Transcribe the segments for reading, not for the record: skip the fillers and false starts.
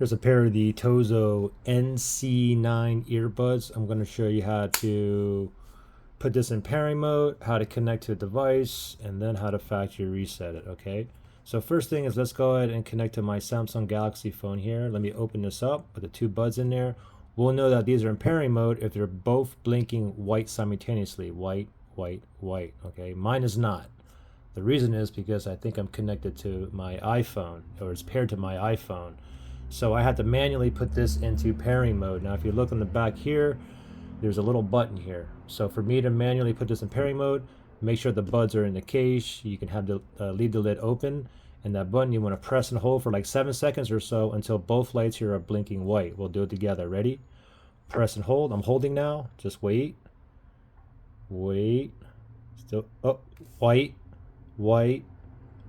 Here's a pair of the TOZO NC9 earbuds. I'm going to show you how to put this in pairing mode, how to connect to a device, and then how to factory reset it, okay? So first thing is let's go ahead and connect to my Samsung Galaxy phone here. Let me open this up with the two buds in there. We'll know that these are in pairing mode if they're both blinking white simultaneously. White, white, white, okay? Mine is not. The reason is because I think I'm connected to my iPhone, or it's paired to my iPhone. So I had to manually put this into pairing mode. Now if you look on the back here, there's a little button here. So for me to manually put this in pairing mode, make sure the buds are in the case. You can have the leave the lid open, and that button you want to press and hold for like 7 seconds or so until both lights here are blinking white. We'll do it together. Ready? Press and hold. I'm holding now. Just wait. Wait. Still. Oh, white, white,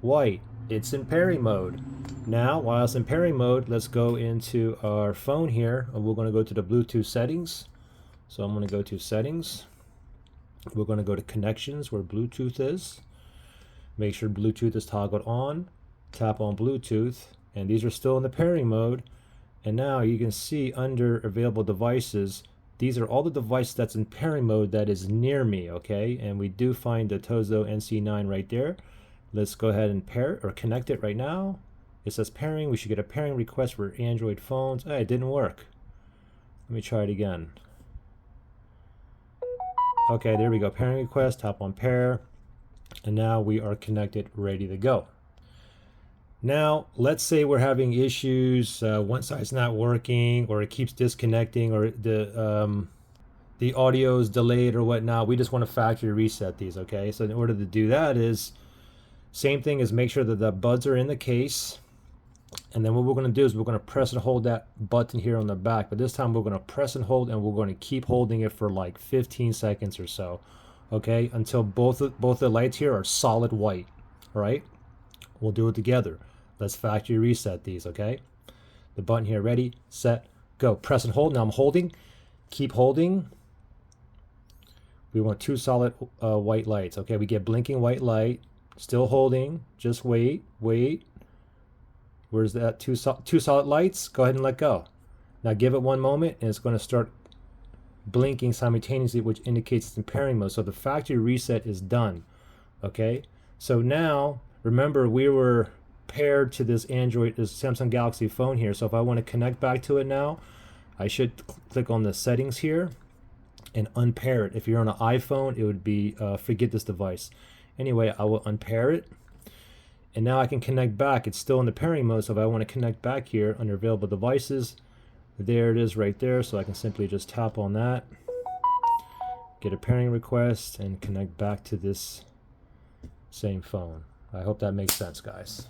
white. It's in pairing mode. Now, while it's in pairing mode, let's go into our phone here, and we're going to go to the Bluetooth settings. So I'm going to go to settings. We're going to go to connections where Bluetooth is. Make sure Bluetooth is toggled on. Tap on Bluetooth, and these are still in the pairing mode. And now you can see under available devices, these are all the devices that's in pairing mode that is near me, okay? And we do find the TOZO NC9 right there. Let's go ahead and pair or connect it right now. It says pairing. We should get a pairing request for Android phones. Hey, it didn't work. Let me try it again. Okay, there we go. Pairing request, tap on pair. And now we are connected, ready to go. Now, let's say we're having issues, one side's not working, or it keeps disconnecting, or the audio is delayed or whatnot. We just want to factory reset these, okay? So in order to do that is, same thing as make sure that the buds are in the case. And then what we're going to do is we're going to press and hold that button here on the back. But this time we're going to press and hold, and we're going to keep holding it for like 15 seconds or so, okay? Until both the lights here are solid white, all right? We'll do it together. Let's factory reset these, okay? The button here, ready, set, go. Press and hold. Now I'm holding. Keep holding. We want two solid white lights, okay? We get blinking white light. Still holding. Just wait, wait. Where's that? Two solid lights. Go ahead and let go. Now give it 1 moment, and it's going to start blinking simultaneously, which indicates it's in pairing mode. So the factory reset is done, okay? So now, remember, we were paired to this Samsung Galaxy phone here. So if I want to connect back to it now, I should click on the settings here and unpair it. If you're on an iPhone, it would be forget this device. Anyway, I will unpair it. And now I can connect back. It's still in the pairing mode. So if I want to connect back here under available devices, there it is right there. So I can simply just tap on that, get a pairing request, and connect back to this same phone. I hope that makes sense, guys.